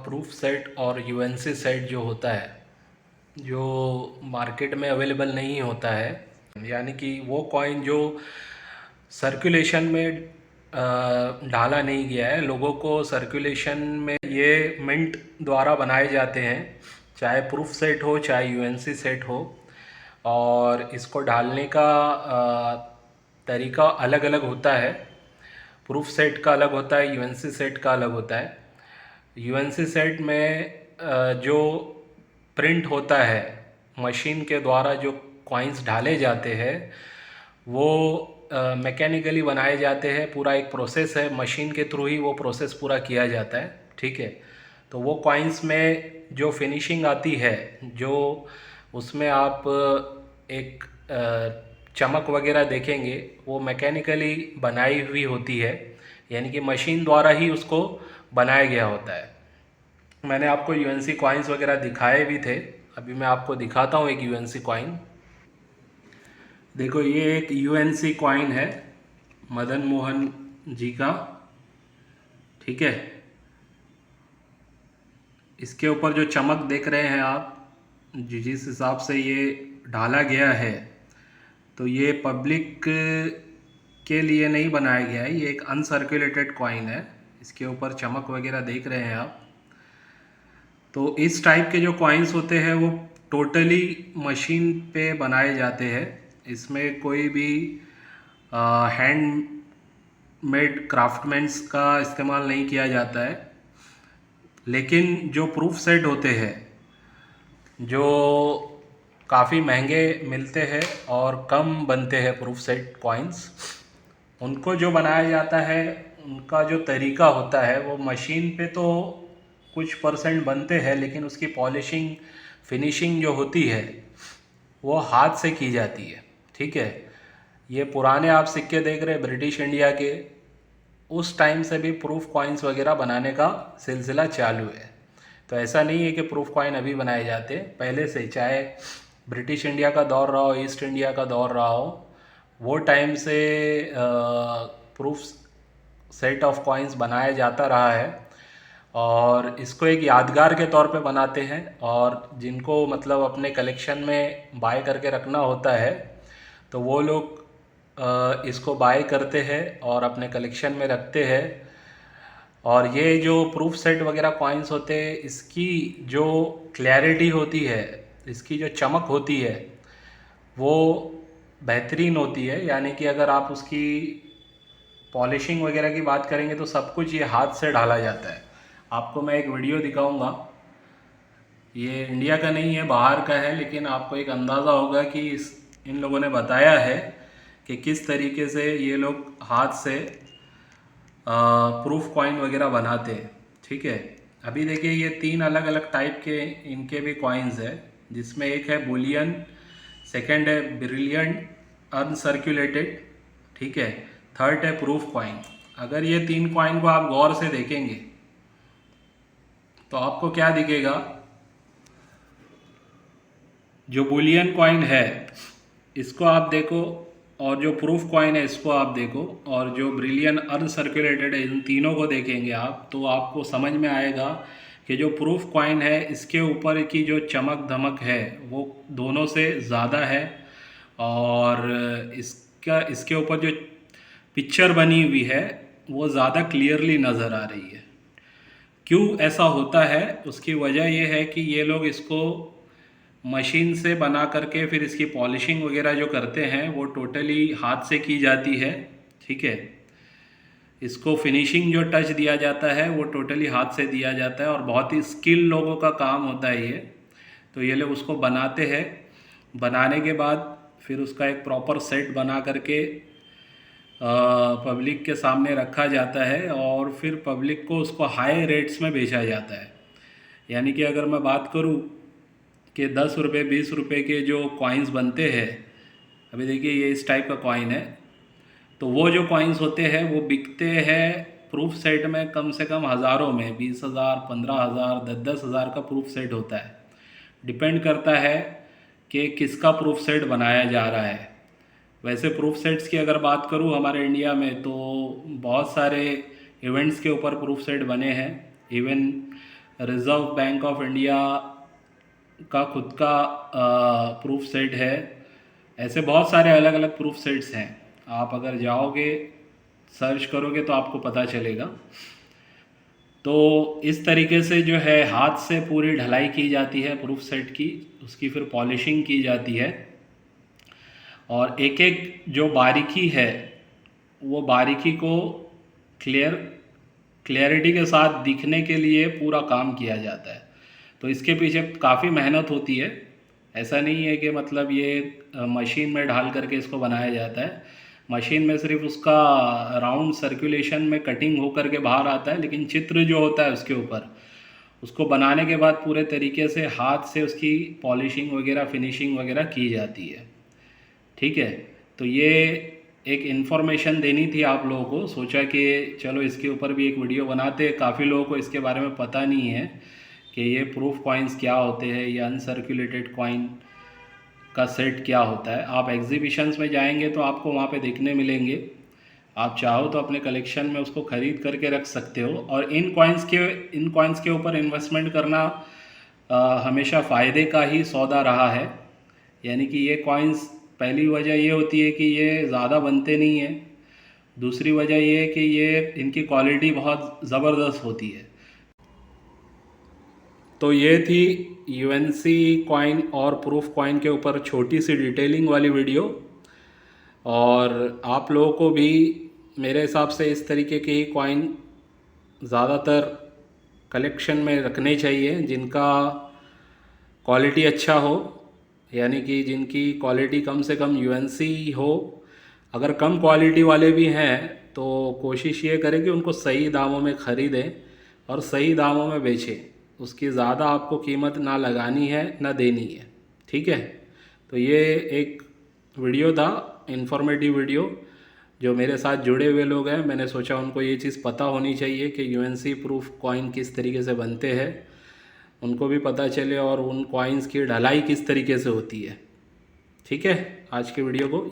Proof set और UNC set जो होता है, जो मार्केट में अवेलेबल नहीं होता है, यानी कि वो कॉइन जो सर्कुलेशन में डाला नहीं गया है, लोगों को सर्कुलेशन में ये मिंट द्वारा बनाए जाते हैं, चाहे प्रूफ सेट हो चाहे यूएनसी सेट हो। और इसको डालने का तरीका अलग अलग होता है। प्रूफ सेट का अलग होता है, यूएनसी सेट का अलग होता है। यूएनसी सेट में जो प्रिंट होता है, मशीन के द्वारा जो कॉइन्स ढाले जाते हैं वो मैकेनिकली बनाए जाते हैं। पूरा एक प्रोसेस है, मशीन के थ्रू ही वो प्रोसेस पूरा किया जाता है। ठीक है, तो वो कॉइन्स में जो फिनिशिंग आती है, जो उसमें आप एक चमक वगैरह देखेंगे, वो मैकेनिकली बनाई हुई होती है, यानी कि मशीन द्वारा ही उसको बनाया गया होता है। मैंने आपको यूएनसी कॉइन्स वगैरह दिखाए भी थे, अभी मैं आपको दिखाता हूँ एक यूएनसी कॉइन। देखो, ये एक यूएनसी कॉइन है मदन मोहन जी का। ठीक है, इसके ऊपर जो चमक देख रहे हैं आप, जिस हिसाब से ये ढाला गया है, तो ये पब्लिक के लिए नहीं बनाया गया है, ये एक अनसर्कुलेटेड कॉइन है। इसके ऊपर चमक वगैरह देख रहे हैं आप। तो इस टाइप के जो कॉइन्स होते हैं वो टोटली मशीन पे बनाए जाते हैं। इसमें कोई भी हैंड मेड क्राफ्टमैन्स का इस्तेमाल नहीं किया जाता है। लेकिन जो प्रूफ सेट होते हैं, जो काफ़ी महंगे मिलते हैं और कम बनते हैं प्रूफ सेट कॉइन्स, उनको जो बनाया जाता है, उनका जो तरीका होता है, वो मशीन पे तो कुछ परसेंट बनते हैं, लेकिन उसकी पॉलिशिंग फिनिशिंग जो होती है वो हाथ से की जाती है। ठीक है, ये पुराने आप सिक्के देख रहे हैं ब्रिटिश इंडिया के, उस टाइम से भी प्रूफ कॉइन्स वगैरह बनाने का सिलसिला चालू है। तो ऐसा नहीं है कि प्रूफ कॉइन अभी बनाए जाते, पहले से, चाहे ब्रिटिश इंडिया का दौर रहा हो, ईस्ट इंडिया का दौर रहा हो, वो टाइम से प्रूफ सेट ऑफ कॉइन्स बनाया जाता रहा है। और इसको एक यादगार के तौर पे बनाते हैं, और जिनको मतलब अपने कलेक्शन में बाय करके रखना होता है, तो वो लोग इसको बाय करते हैं और अपने कलेक्शन में रखते हैं। और ये जो प्रूफ सेट वगैरह कॉइन्स होते हैं, इसकी जो क्लैरिटी होती है, इसकी जो चमक होती है, वो बेहतरीन होती है। यानी कि अगर आप उसकी पॉलिशिंग वगैरह की बात करेंगे तो सब कुछ ये हाथ से ढाला जाता है। आपको मैं एक वीडियो दिखाऊंगा, ये इंडिया का नहीं है, बाहर का है, लेकिन आपको एक अंदाज़ा होगा कि इन लोगों ने बताया है कि किस तरीके से ये लोग हाथ से प्रूफ कॉइन वगैरह बनाते हैं। ठीक है, अभी देखिए, ये 3 अलग अलग टाइप के इनके भी कॉइन्स है, जिसमें एक है बुलियन, सेकंड है ब्रिलियंट अनसर्कुलेटेड, ठीक है, थर्ड है प्रूफ कॉइन। अगर ये 3 कॉइन को आप गौर से देखेंगे तो आपको क्या दिखेगा, जो बुलियन कॉइन है इसको आप देखो, और जो प्रूफ कॉइन है इसको आप देखो, और जो ब्रिलियन अनसर्कुलेटेड है, इन तीनों को देखेंगे आप, तो आपको समझ में आएगा कि जो प्रूफ कॉइन है इसके ऊपर की जो चमक धमक है वो दोनों से ज़्यादा है। और इसके ऊपर जो पिक्चर बनी हुई है वो ज़्यादा क्लियरली नज़र आ रही है। क्यों ऐसा होता है, उसकी वजह ये है कि ये लोग इसको मशीन से बना करके फिर इसकी पॉलिशिंग वगैरह जो करते हैं वो टोटली हाथ से की जाती है। ठीक है, इसको फिनिशिंग जो टच दिया जाता है वो टोटली हाथ से दिया जाता है, और बहुत ही स्किल लोगों का काम होता है ये। तो ये लोग उसको बनाते हैं, बनाने के बाद फिर उसका एक प्रॉपर सेट बना करके पब्लिक के सामने रखा जाता है, और फिर पब्लिक को उसको हाई रेट्स में बेचा जाता है। यानी कि अगर मैं बात करूं कि 10 रुपये 20 रुपये के जो कॉइन्स बनते हैं, अभी देखिए ये इस टाइप का कॉइन है, तो वो जो कॉइन्स होते हैं वो बिकते हैं प्रूफ सेट में कम से कम हज़ारों में, 20,000, 15,000, 10,000 का प्रूफ सेट होता है। डिपेंड करता है कि किसका प्रूफ सेट बनाया जा रहा है। वैसे प्रूफ सेट्स की अगर बात करूं हमारे इंडिया में, तो बहुत सारे इवेंट्स के ऊपर प्रूफ सेट बने हैं। Even reserve bank of India का खुद का प्रूफ सेट है। ऐसे बहुत सारे अलग अलग प्रूफ सेट्स हैं। आप अगर जाओगे सर्च करोगे तो आपको पता चलेगा। तो इस तरीके से जो है हाथ से पूरी ढलाई की जाती है प्रूफ सेट की, उसकी फिर पॉलिशिंग की जाती है और एक एक जो बारीकी है वो बारीकी को क्लियरिटी के साथ दिखने के लिए पूरा काम किया जाता है। तो इसके पीछे काफ़ी मेहनत होती है। ऐसा नहीं है कि मतलब ये मशीन में ढाल करके इसको बनाया जाता है। मशीन में सिर्फ उसका राउंड सर्कुलेशन में कटिंग हो करके बाहर आता है, लेकिन चित्र जो होता है उसके ऊपर उसको बनाने के बाद पूरे तरीके से हाथ से उसकी पॉलिशिंग वगैरह फिनिशिंग वगैरह की जाती है। ठीक है, तो ये एक इन्फॉर्मेशन देनी थी आप लोगों को, सोचा कि चलो इसके ऊपर भी एक वीडियो बनाते। काफ़ी लोगों को इसके बारे में पता नहीं है कि ये प्रूफ कॉइन्स क्या होते हैं, ये अनसर्कुलेटेड कॉइन का सेट क्या होता है। आप एग्जीबिशंस में जाएंगे तो आपको वहाँ पे देखने मिलेंगे। आप चाहो तो अपने कलेक्शन में उसको ख़रीद करके रख सकते हो। और इन कॉइन्स के ऊपर इन्वेस्टमेंट करना हमेशा फ़ायदे का ही सौदा रहा है। यानी कि ये कॉइन्स, पहली वजह ये होती है कि ये ज़्यादा बनते नहीं हैं। दूसरी वजह ये है कि ये इनकी क्वालिटी बहुत ज़बरदस्त होती है। तो ये थी यूएनसी कॉइन और प्रूफ कॉइन के ऊपर छोटी सी डिटेलिंग वाली वीडियो। और आप लोगों को भी मेरे हिसाब से इस तरीके के ही कॉइन ज़्यादातर कलेक्शन में रखने चाहिए जिनका क्वालिटी अच्छा हो, यानी कि जिनकी क्वालिटी कम से कम यूएनसी हो। अगर कम क्वालिटी वाले भी हैं तो कोशिश ये करें कि उनको सही दामों में ख़रीदें और सही दामों में बेचें। उसकी ज़्यादा आपको कीमत ना लगानी है ना देनी है। ठीक है, तो ये एक वीडियो था, इन्फॉर्मेटिव वीडियो। जो मेरे साथ जुड़े हुए लोग हैं, मैंने सोचा उनको ये चीज़ पता होनी चाहिए कि यूएनसी प्रूफ कॉइन किस तरीके से बनते हैं, उनको भी पता चले और उन कॉइन्स की ढलाई किस तरीके से होती है। ठीक है, आज की वीडियो को